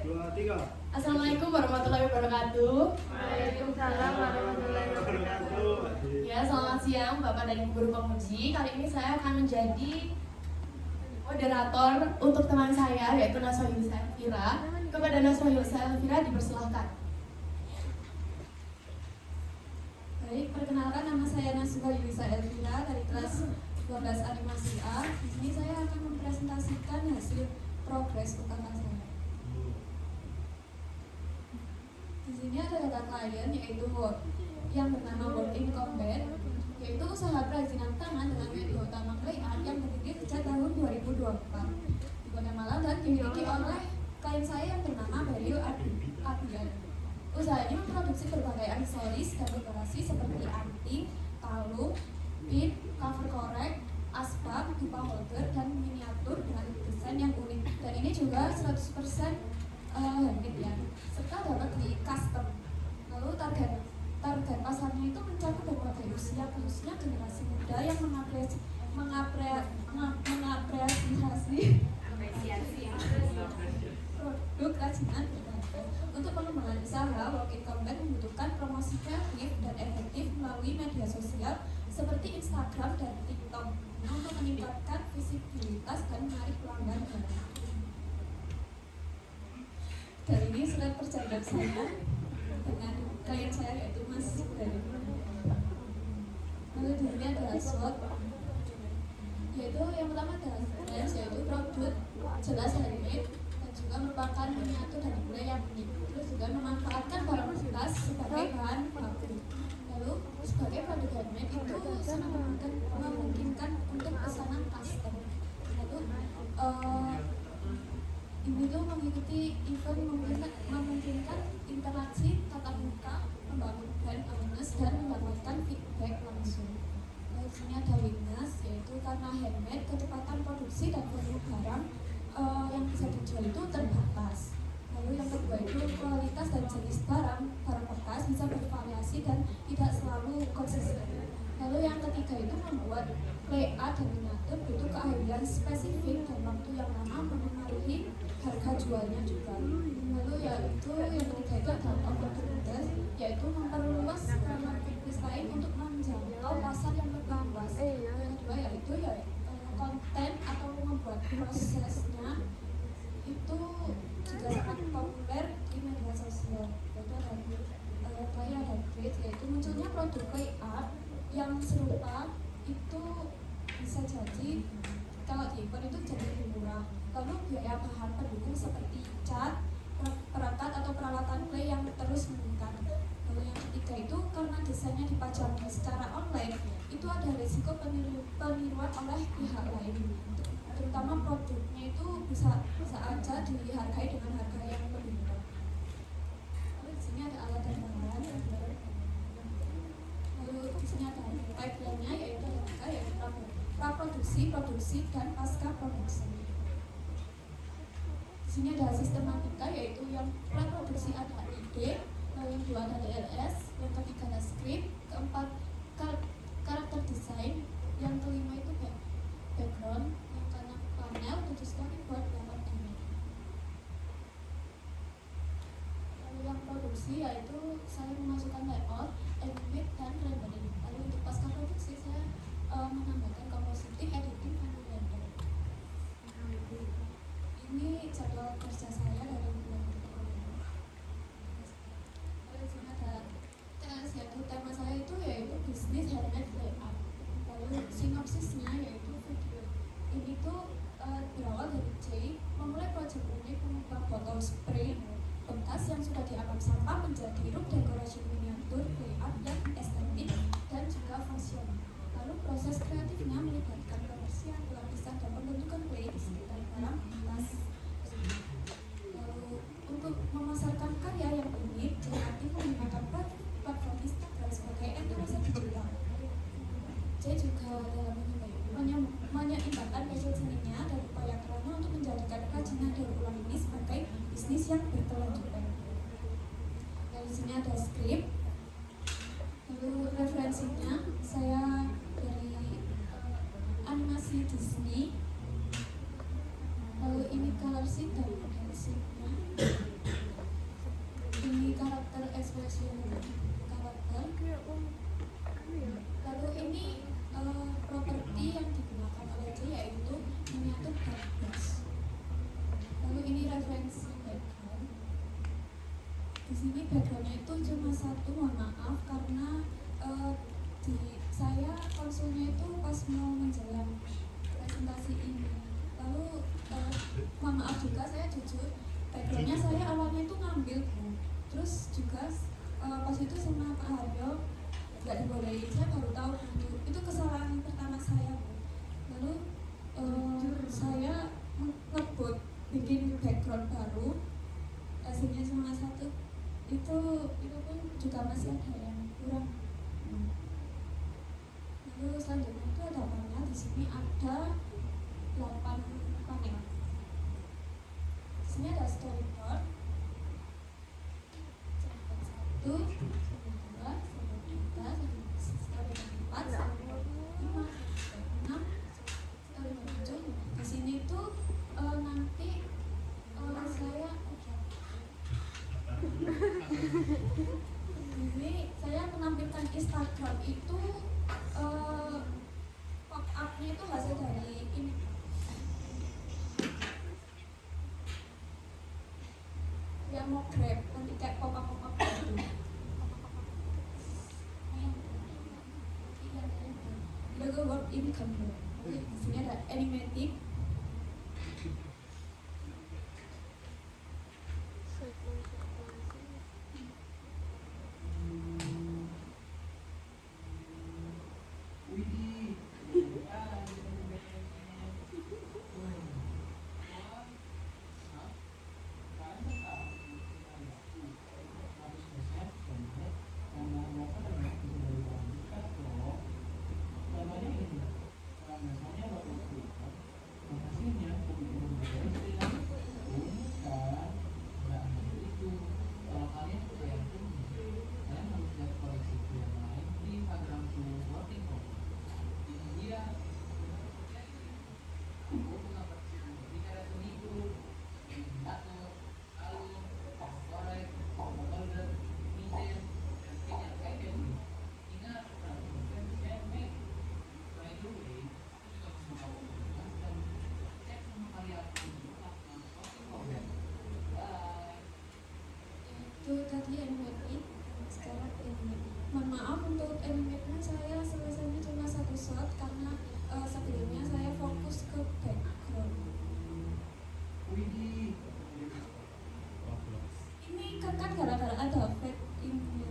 2, 3. Assalamualaikum warahmatullahi wabarakatuh. Waalaikumsalam warahmatullahi wabarakatuh. Ya, selamat siang Bapak dan Ibu Guru Pemuji. Kali ini saya akan menjadi moderator untuk teman saya yaitu Naswa Yulisa Elvira. Kepada Naswa Yulisa Elvira dipersilahkan. Baik, perkenalkan nama saya Naswa Yulisa Elvira dari kelas 12 animasi A. Di sini saya akan mempresentasikan hasil progres UKK saya. Di sini ada data klien yaitu yang bernama Work in Combat, yaitu usaha kerajinan tangan dengan media utama clay art yang berdiri sejak tahun 2024 di Kota Malang dan dimiliki oleh klien saya yang bernama Baril Adian. Usaha ini memproduksi berbagai aksesoris dan dekorasi seperti anting, kalung, pin, cover korek, asbak, pipa holder, dan miniatur dengan desain yang unik. Dan ini juga 100% handmade ya, serta dapat di custom. Lalu target pasarnya itu mencakup berbagai usia, khususnya generasi muda yang mengapresiasi produk kerajinan berbagai. Untuk pengembangan usaha, Work in Combat membutuhkan promosi kreatif dan efektif melalui media sosial seperti Instagram dan TikTok untuk meningkatkan visibilitas dan menarik pelanggan baru. Dan ini surat perjanjian saya dengan klien saya yaitu Mas Dari. Lalu di sini ada slot, yaitu yang pertama adalah dress, yaitu produk jelas handmade dan juga merupakan miniatur dan nilai yang unik. Terus juga memanfaatkan barang bekas sebagai bahan baku. Lalu sebagai produk handmade itu sangat memungkinkan untuk pesanan custom. Lalu ini tuh mengikuti event memungkinkan interaksi tatap muka, membangun brand awareness dan mendapatkan feedback langsung. Lalu sini ada weakness, yaitu karena handmade, kecepatan produksi dan volume barang yang bisa dijual itu terbatas. Lalu yang kedua itu kualitas dan jenis barang bekas bisa bervariasi dan tidak selalu konsisten. Lalu yang ketiga itu membuat clay art dan miniatur butuh keahlian spesifik dan waktu yang lama mempengaruhi harga jualnya juga. Lalu yaitu yang ketiga itu adalah opportunities, yaitu memperluas marketplace lain untuk menjangkau pasar yang lebih luas. Yang kedua yaitu konten atau membuat prosesnya itu juga sangat populer di media sosial. Yaitu ada clay dan grid, yaitu munculnya produk clay art yang serupa itu bisa jadi kalau diimpor itu jadi lebih murah. Lalu biaya bahan pendukung seperti cat, perangkat atau peralatan clay yang terus meningkat. Lalu yang ketiga itu karena desainnya dipajang secara online, itu ada risiko peniruan oleh pihak lain. Terutama produknya itu bisa aja dihargai dengan harga yang lebih murah. Lalu di sini ada alat dan bahan. Lalu di sini ada pipeline-nya yaitu praproduksi, produksi, dan pasca produksi. Di sini ada sistematika yaitu yang praproduksi ada ide, lalu yang kedua ada DLS, yang ketiga ada script, keempat karakter desain, yang kelima itu background, yang keenam panel, tujuh storyboard, 8 image. Lalu yang produksi yaitu saya memasukkan layout, animate, dan rendering. Lalu untuk pasca produksi saya menambahkan compositing, editing, dan render. Ini jadwal kerja saya dari bulan Oktober. Lalu di sini ada tes, yaitu tema saya itu yaitu bisnis handmade layout. Lalu sinopsisnya yaitu video. Ini tuh berawal dari J memulai proyek unik mengubah botol spray bekas yang sudah dianggap sampah menjadi rum dekorasi miniatur layout yang estetik dan juga fungsional. Lalu proses kreatifnya melibatkan pembersihan, pelapisan, dan pembentukan clay di sekitar barang bekas. Lalu untuk memasarkan karya yang unik, kreatif menggunakan platform Instagram sebagai etalase digital. Saya juga dalam menyeimbangkan hasil seninya dan upaya kerana untuk menjadikan kerajinan daur ulang ini sebagai bisnis yang berkelanjutan. Dari sini ada skrip, lalu referensinya saya dari animasi Disney, lalu ini color sheet dan model sheetnya. backgroundnya itu cuma satu, mohon maaf karena saya konsulnya itu pas mau menjelang presentasi ini. Lalu mohon maaf juga saya jujur, backgroundnya saya awalnya itu ngambil Bu, terus juga pas itu sama Pak Haryo nggak dibolehin, saya baru tahu itu kesalahan pertama saya Bu. Lalu saya ngebut bikin background baru, hasilnya cuma satu, itu pun juga masih ada yang kurang. Lalu selanjutnya itu ada panel, di sini ada 8 panel. Di sini ada storyboard, storyboard 1, storyboard 2, storyboard 3, storyboard 4, storyboard 5, storyboard 6, storyboard 7. Di sini tuh nanti saya ini saya menampilkan Instagram itu pop up-nya itu hasil dari ini. Yang mau grab nanti kayak pop up gitu. Logo work in Canva. Di sini ada animatic. Itu tadi animatic, sekarang animate. Mohon maaf untuk animate-nya saya selesainya cuma satu shot karena sebelumnya saya fokus ke background. Ini kan gara-gara ada fade in-nya.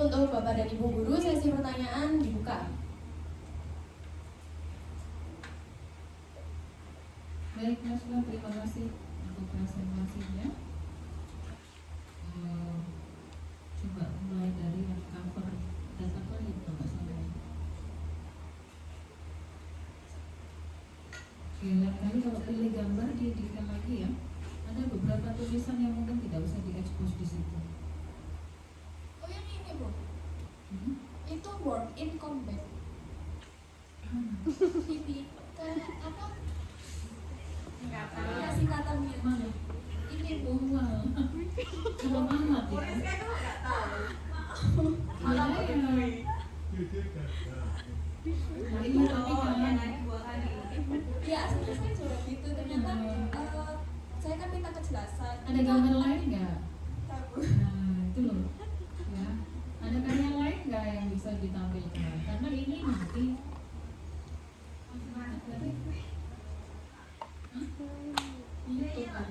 Untuk Bapak dan Ibu Guru, sesi pertanyaan dibuka. Baik, Mas, terima kasih untuk presentasinya. Coba mulai dari yang cover data klien, Bapak saya. Oke, lain kali kalau pilih gambar dieditkan lagi ya. Ada beberapa tulisan yang mungkin tidak usah diekspos di situ. Oh yang ini Bu, itu work in combat. Ini apa? Ya singkatannya. Mana? Ini Bu. Wow. Belum amat ya. Ada ya. Nah, ini tapi kan Ya aslinya saya juga gitu. Ternyata saya kan minta kejelasan. ada gambar lain nggak? Tahu. Nah, itu loh. Ya. Ada karya lain nggak yang bisa ditampilkan? Karena ini nanti itu kan.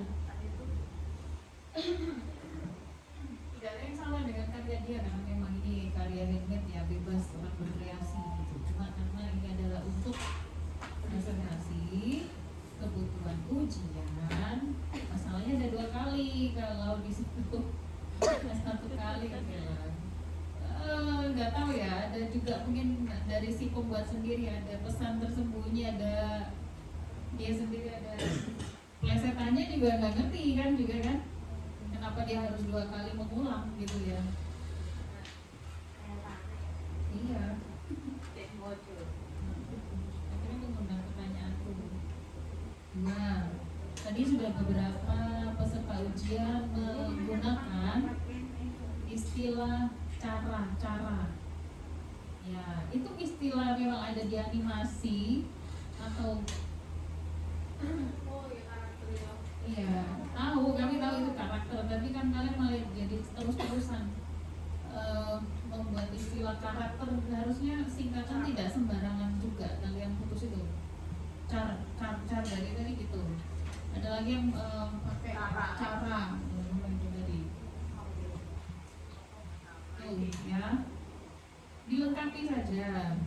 Tidak ada yang salah dengan karya dia karena memang ini karya handmade ya, bebas orang berkreasi gitu. Cuma karena ini adalah untuk presentasi kebutuhan ujian, masalahnya ada 2 kali. Kalau di situ 1 kali nggak tahu ya, ada juga mungkin dari si pembuat sendiri ada pesan tersembunyi, ada dia sendiri ada plesetannya juga nggak ngerti kan juga kan, kenapa dia harus 2 kali mengulang gitu ya. Iya, akhirnya mengundang pertanyaanku. Nah, tadi sudah beberapa peserta ujian menggunakan istilah cara. Ya, itu istilah memang ada di animasi atau iya, kami tahu itu karakter, tapi kan kalian malah jadi terus-terusan membuat istilah karakter. Harusnya singkatan tidak sembarangan juga kalian putus itu. Cara dari tadi gitu. Ada lagi yang pakai cara itu tadi. Tuh ya, dilengkapi saja.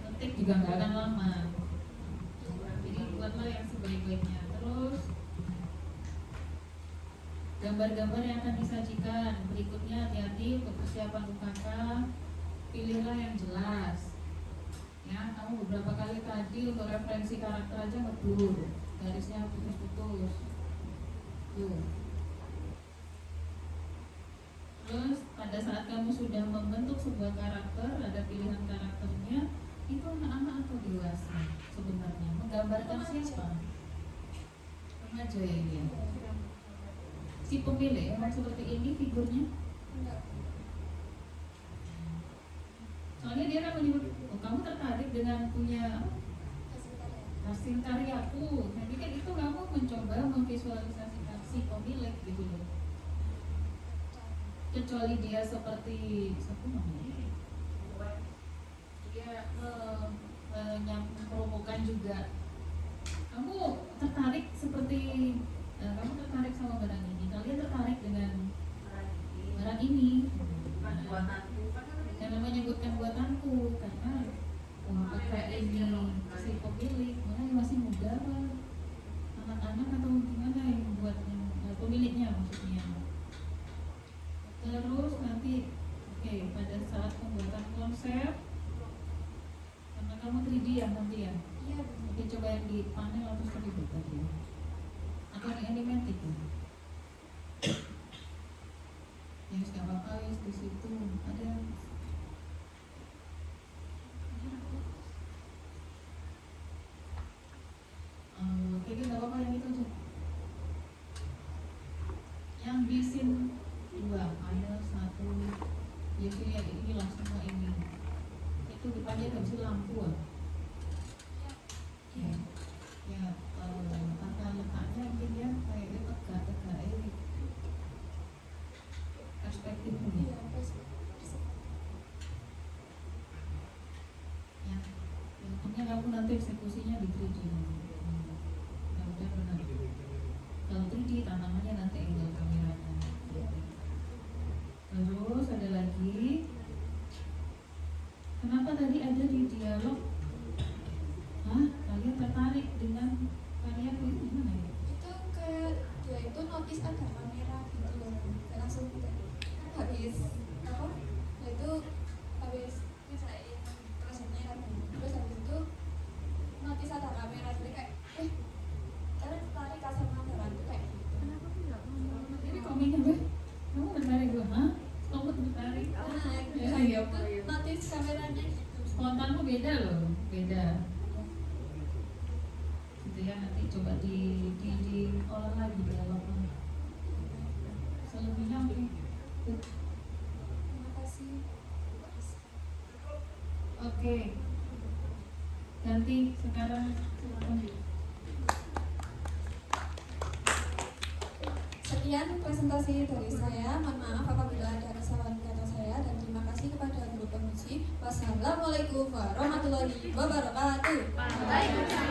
Ketik juga nggak akan lama. Jadi buatlah yang sebaik-baiknya. Terus gambar-gambar yang akan disajikan berikutnya, hati-hati untuk persiapan UKK, pilihlah yang jelas ya. Kamu beberapa kali tadi untuk referensi karakter aja ngeblur, garisnya putus-putus tuh. Terus pada saat kamu sudah membentuk sebuah karakter, ada pilihan karakternya, itu anak-anak atau dewasa sebenarnya, menggambarkan siapa? Remaja ya dia. Si pemilih emang seperti ini figurnya. Soalnya dia kan menyebut, oh kamu tertarik dengan punya hasil karyaku. Jadi kan itu kamu mencoba memvisualisasikan si pemilik gitu loh. Kecuali dia seperti siapa namanya? Dia memprovokan juga. Kamu tertarik seperti kamu tertarik sama barang ini, kalian tertarik dengan barang ini. Jangan menyebutkan buatanku karena pakai ini si pemilik, mana yang masih muda, anak-anak atau gimana yang buatnya, pemiliknya maksudnya. Terus nanti pada saat pembuatan konsep, karena kamu 3D ya nanti ya. Iya. Oke, coba yang di panel atau storyboard tadi ya. Atau yang animatic ya. Ya nggak apa-apa ya, di situ ada. Oke, nggak apa-apa yang itu aja. Yang di scene 2 ada 1 ya kayak inilah semua ini. Itu depannya nggak bisa lampu ya. Ya, tata letaknya mungkin ya kayak tegak ini perspektifnya. Ya, untungnya kamu nanti eksekusinya di 3D. Mudah-mudahan benar. Kalau 3D tanamannya nanti angle kameranya. Terus ada lagi. Kenapa tadi ada di dialog? Kalian tertarik dengan karya itu gimana ya? Itu kayak dia itu notice ada kamera gitu loh, kayak langsung habis apa? Nah itu habis misalnya prosesnya kan, terus habis itu notice ada kamera, jadi kayak kalian tertarik sama gambar itu kayak kenapa sih nggak ngomong? Jadi komennya kamu tertarik gue, kamu tertarik? Nah, Iya, itu notice kameranya gitu. Spontanmu beda loh, beda. Gitu ya, nanti coba diolah lagi dialognya. Selebihnya oke. Terima kasih. Oke. Ganti sekarang silakan. Sekian presentasi dari saya. Mohon maaf apabila ada kesalahan kata saya, dan terima kasih kepada guru penguji. Wassalamualaikum warahmatullahi wabarakatuh. Waalaikumsalam.